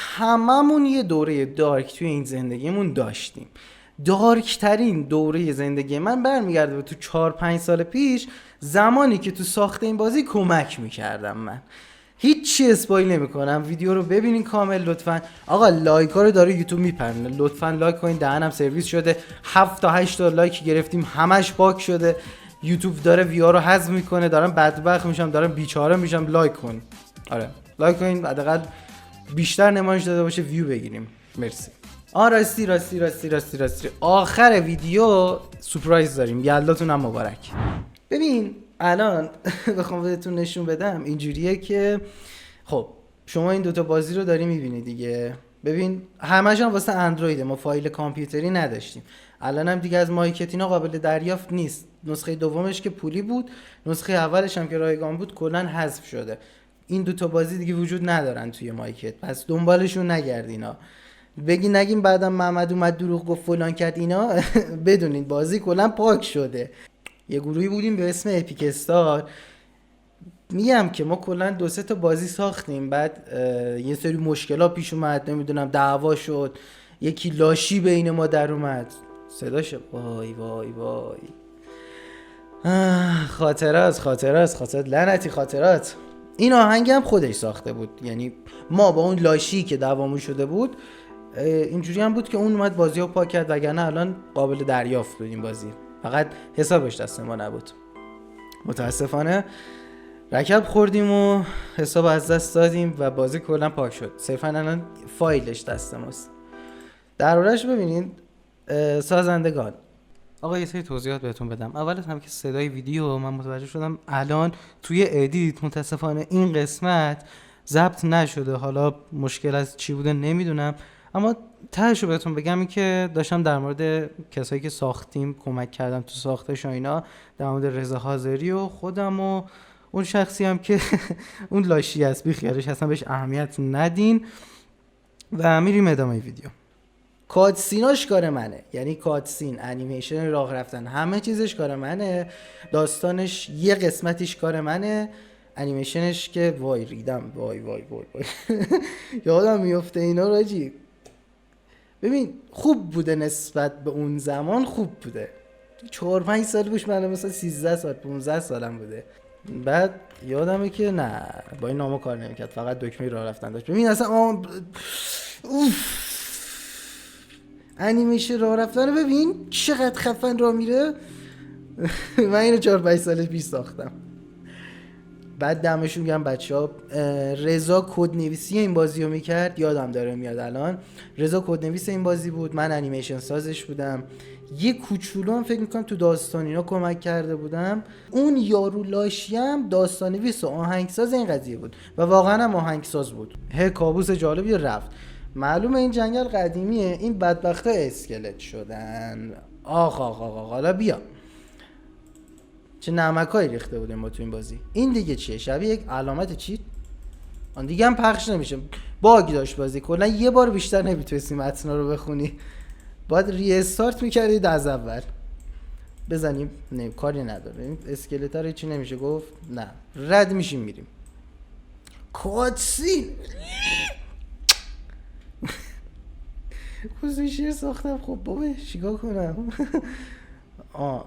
هممون یه دوره دارک توی این زندگیمون داشتیم. دارک ترین دوره زندگی من برمیگرده به تو 4-5 سال پیش، زمانی که تو ساخت این بازی کمک میکردم. من هیچی اسپایل نمیکنم، ویدیو رو ببینین کامل لطفا. آقا لایک ها رو داره یوتیوب میپرونه، لطفا لایک کنین. دهنم سرویس شده، 7 تا 8 تا لایک گرفتیم، همش باک شده. یوتیوب داره ویار رو حذف میکنه، دارم بدبخت میشم، دارم بیچاره میشم. لایک کنین، آره لایک کنین، حداقل بیشتر نمایش داده باشه ویو بگیریم. مرسی. راستی آخر ویدیو سورپرایز داریم، یلداتون هم مبارک. ببین الان بخوام بهتون نشون بدم اینجوریه که خب شما این دوتا بازی رو داری میبینی دیگه. ببین همش هم واسه اندرویده، ما فایل کامپیوتری نداشتیم. الان هم دیگه از مایکتینا قابل دریافت نیست. نسخه دومش که پولی بود، نسخه اولش هم که رایگان بود کلا حذف شده. این دوتا بازی دیگه وجود ندارن توی مایکت، پس دنبالشون نگردینا. نگیم بعدم محمد اومد دروغ گفت فلان کرد اینا. بدونین بازی کلا پاک شده. یه گروهی بودیم به اسم اپیک استار، میگم که ما کلا 2-3 تا بازی ساختیم، بعد یه سری مشکلات پیش اومد، نمیدونم دعوا شد، یکی لاشی بین ما در اومد. صداش وای وای وای، خاطرات لعنتی خاطرات. این آهنگ هم خودش ساخته بود، یعنی ما با اون لاشی که دعوامون شده بود اینجوری هم بود که اون اومد بازی رو پاک کرد، وگرنه الان قابل دریافت بود این بازی، فقط حسابش دست ما نبود. متاسفانه رکب خوردیم و حساب از دست دادیم و بازی کلا پاک شد. صرفا الان فایلش دست ماست. دربارش ببینید. سازندگان، آقا یه سری توضیحات بهتون بدم. اول از همه که صدای ویدیو من متوجه شدم الان توی ادیت متاسفانه این قسمت ضبط نشده. حالا مشکل از چی بوده نمیدونم، اما تهش رو بهتون بگم این که داشتم در مورد کسایی که ساختیم کمک کردم تو ساختش و اینا، در مورد رضا حاضری و خودم و اون شخصی هم که اون لاشی است، بیخیالش اصلا بهش اهمیت ندین و میریم ادامه ویدیو. کاتسیناش کار منه، یعنی کاتسین، انیمیشن، راه رفتن، همه چیزش کار منه. داستانش یه قسمتیش کار منه، انیمیشنش که وای ریدم، وای وای وای, وای. یادم میفته اینا راجی. ببین خوب بوده، نسبت به اون زمان خوب بوده. 4-5 سال پیش، من مثلا 13 سال 15 سالم بوده. بعد یادمه که نه با این نامو کار نمیکرد، فقط دکمه راه رفتن داشت. ببین اصلا انیمیشن راه رفتن رو ببین چقدر خفن راه میره. من اینو 4-5 سال پیش ساختم. بعد دمشون گرم بچه‌ها. رضا کدنویسی این بازی رو میکرد، یادم داره میاد الان. رضا کدنویس این بازی بود، من انیمیشن سازش بودم. یه کوچولو هم فکر میکنم تو داستان اینا کمک کرده بودم. اون یارو لاشی هم داستان‌نویس و آهنگساز این قضیه بود و واقعا هم آهنگساز بود. کابوس جالبی رفت. معلومه این جنگل قدیمیه، این بدبختا اسکلت شدن. آخ حالا بیا چه نمکایی ریخته بودیم ما تو این بازی. این دیگه چیه؟ شبیه یک علامت چی؟ آن دیگه هم پخش نمیشه، باگ داشت بازی. کلا یه بار بیشتر نمیتونستی متنا رو بخونی، باید ری استارت میکردید از اول. بزنیم نه کاری نداره، اسکلتا رو چی نمیشه گفت. نه رد میشیم میریم. کاتسین شیر ساختم. خب بابا چیکار کنم؟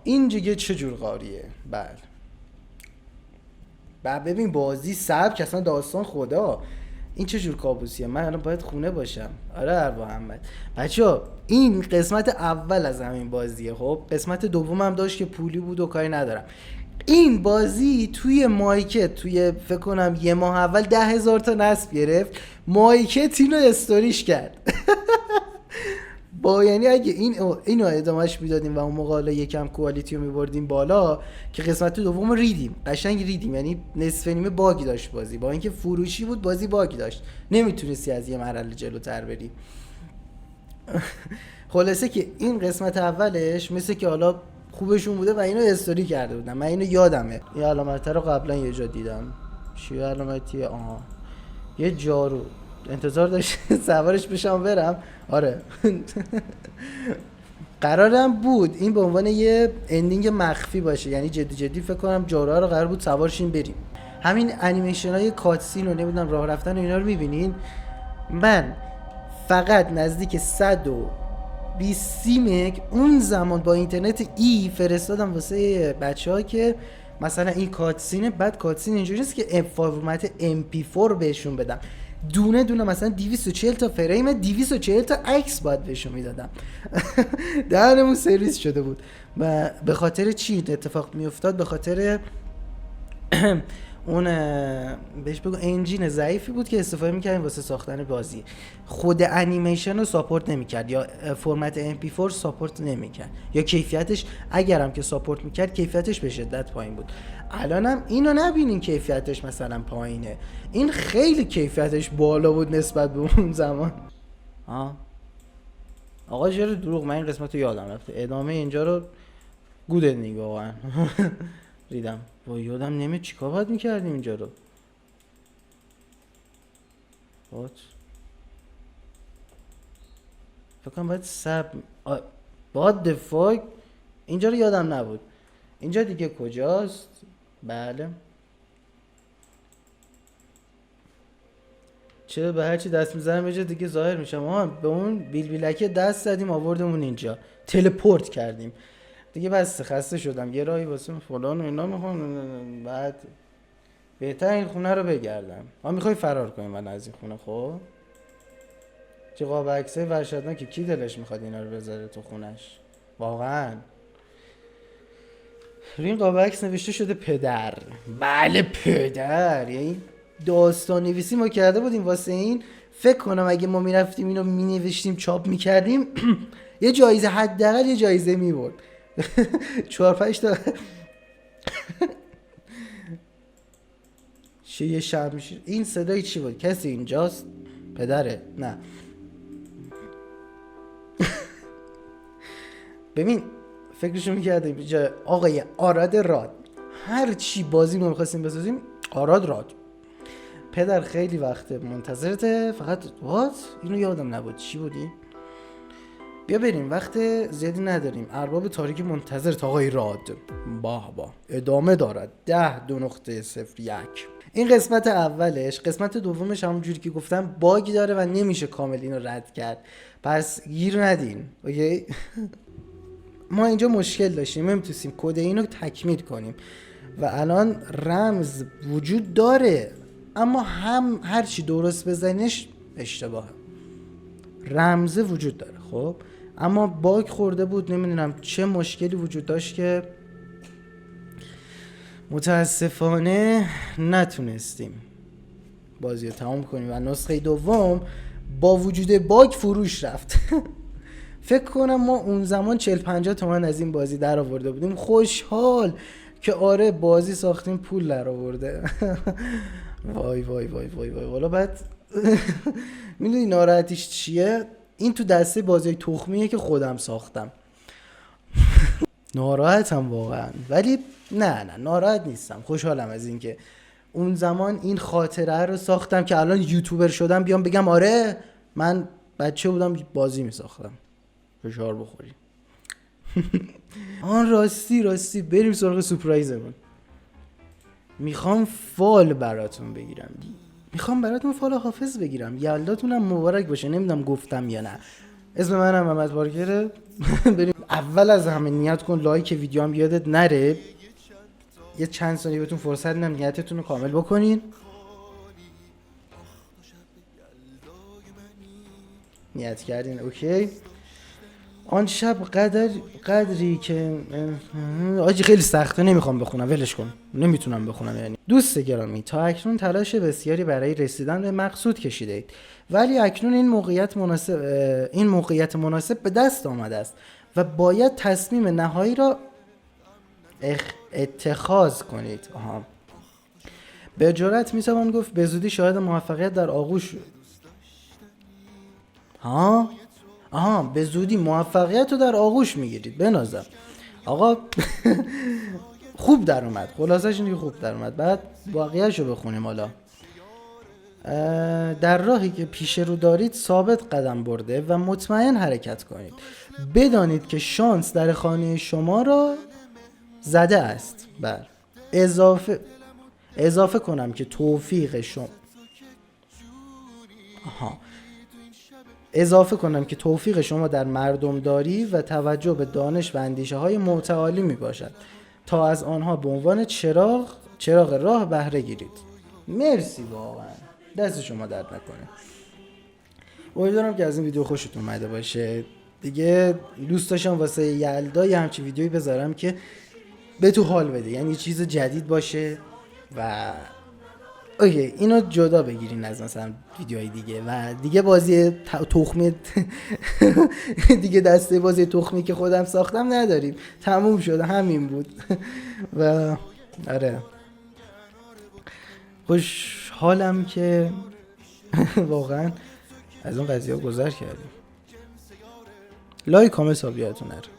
این دیگه چه جور قاریه؟ بله ببین بازی سبک اصلا داستان خدا. این چه جور کابوسیه؟ من الان باید خونه باشم. آره اروا محمد. بچه‌ها این قسمت اول از همین بازیه. خب قسمت دوم هم داشت که پولی بود و کاری ندارم. این بازی توی مایکت توی فکر کنم یه ماه اول 10,000 تا نصب گرفت. مایکت اینو استوریش کرد. با یعنی اگه اینو ادامهش میدادیم و اون موقع یکم کوالیتی رو میبردیم بالا، که قسمت دوم ریدیم، قشنگ ریدیم. یعنی نصف نیمه باگی داشت بازی، با اینکه فروشی بود بازی باگی داشت، نمیتونستی از یه مرحله جلوتر بری. خلاصه که این قسمت اولش مثل که حالا خوبشون بوده و اینو استوری کرده بودن. من اینو یادمه، این علامت رو قبلا یه جا دیدم. چیه علامتیه؟ یه جارو. انتظار داشت سوارش بشم برم. آره. قرارم بود این به عنوان یه اندینگ مخفی باشه، یعنی جدی فکر کنم جارو رو قرار بود سوارشین بریم. همین انیمیشن های کاتسین و نمیدونم راه رفتن و اینا رو میبینین. من فقط نزدیک 120 مگ اون زمان با اینترنت ای فرستادم واسه بچه‌ها که مثلا این کاتسینه، بعد کاتسین اینجوری است که فرمت MP4 بهشون بدم، دونه دونه مثلا 240 تا فریم 240 تا عکس باید بهشون میدادم. دهنمون سرویس شده بود. و به خاطر چی اتفاق میافتاد؟ به خاطر اون بهش بگو انجین ضعیفی بود که استفاده میکردیم واسه ساختن بازی. خود انیمیشن رو ساپورت نمیکرد یا فرمت MP4 ساپورت نمیکرد، یا کیفیتش اگرم که ساپورت میکرد کیفیتش به شدت پایین بود. الانم اینو نبینین کیفیتش مثلا پایینه، این خیلی کیفیتش بالا بود نسبت به اون زمان. آقا چرا دروغ؟ من این قسمت رو یادم رفته، ادامه اینجا رو گوده دیگه واقعا. ریدم با یادم نمیاد چیکار باید میکردیم اینجا رو. فکر کنم باید باید دفاع اینجا رو یادم نبود. اینجا دیگه کجاست؟ بله چرا به هرچی دست میزنم یه جا دیگه ظاهر میشم. به اون بیلبیلکه دست زدیم آوردمون اینجا، تلپورت کردیم دیگه. بس خسته شدم، یه راهی واسه فلان و اینا میخوام، بعد بهتر این خونه رو بگردم. ما میخوای فرار کنیم من از این خونه. خب چه قاب عکسای وحشتناکی، کی دلش میخواد اینا رو بذاره تو خونش واقعا؟ روی این قاب عکس نوشته شده پدر. بله پدر، یعنی داستان نویسی ما کرده بودیم واسه این. فکر کنم اگه ما میرفتیم اینو مینوشتیم چاپ میکردیم یه جایزه، حداقل یه جایزه میبرد. 4-5 تا یه شب میشه. این صدای چی بود؟ کسی اینجاست؟ پدره؟ نه. ببین فکرشو میکردیم اینجا آقای آراد راد، هر چی بازی ما میخواستیم بسازیم آراد راد. پدر خیلی وقته منتظرته، فقط اینو یادم نبود چی بودی؟ بیا بریم، وقت زیادی نداریم. ارباب تاریکی منتظر تا آقای راد. با ادامه دارد. 10.2.01. این قسمت اولش. قسمت دومش همونجوری که گفتم باگ داره و نمیشه کامل اینو رد کرد، پس گیر ندین. اوکی. ما اینجا مشکل داشتیم، نمیتونستیم کد اینو تکمیل کنیم و الان رمز وجود داره اما هم هر چی درست بزنیش اشتباهه. رمز وجود داره خب، اما باگ خورده بود، نمیدونم چه مشکلی وجود داشت که متاسفانه نتونستیم بازی رو تمام کنیم و نسخه دوم با وجود باگ فروش رفت. فکر کنم ما اون زمان 40-50 تومن از این بازی در آورده بودیم، خوشحال که آره بازی ساختیم پول در آورده. وای وای وای وای وای. والا بعد میدونی ناراحتیش چیه؟ این تو دسته بازی تخمیه که خودم ساختم. ناراحتم واقعا، ولی نه ناراحت نیستم، خوشحالم از این که اون زمان این خاطره رو ساختم که الان یوتیوبر شدم بیام بگم آره من بچه بودم بازی می ساختم. فشار بخوری. آن راستی بریم سراغ سورپرایزمون. میخوام فال براتون بگیرم، میخوام براتون فال حافظ بگیرم. یلداتونم مبارک باشه. نمیدونم گفتم یا نه. اسم منم محمد بارگره. بریم اول از همه نیت کن لایک ویدیو هم یادت نره. یه چند ثانیه بهتون فرصت میدم نیتتون رو کامل بکنین. نیت کردین؟ اوکی. آن شب قدری که آجی خیلی سخته، نمیخوام بخونم، ولش کن، نمیتونم بخونم. یعنی دوست گرامی، تا اکنون تلاش بسیاری برای رسیدن به مقصود کشیده اید، ولی اکنون این موقعیت مناسب به دست آمده است و باید تصمیم نهایی را اتخاذ کنید. به جرات میتوان گفت به زودی شاهد موفقیت در آغوش به زودی موفقیت رو در آغوش میگیرید. بنازم آقا. خوب در اومد، خلاصش اینه خوب در اومد. بعد واقعیش رو بخونیم. حالا در راهی که پیش رو دارید ثابت قدم برده و مطمئن حرکت کنید. بدانید که شانس در خانه شما را زده است. بر اضافه کنم که توفیق اضافه کنم که توفیق شما در مردمداری و توجه به دانش و اندیشه های متعالی می باشد تا از آنها به عنوان چراغ راه بهره گیرید. مرسی واقعا، دست شما درد نکنه. امیدوارم که از این ویدیو خوشتون اومده باشه. دیگه دوست داشتم واسه یلدا یه همچین ویدیویی بذارم که به تو حال بده، یعنی چیز جدید باشه و اوکی اینو جدا بگیرین از مثلا ویدیوهای دیگه و دیگه بازی تخمی دیگه دسته بازی تخمی که خودم ساختم نداریم، تموم شده، همین بود. و آره خوشحالم که واقعا از اون قضیه گذر کردیم. لایک کامنت ساب یادتون نره.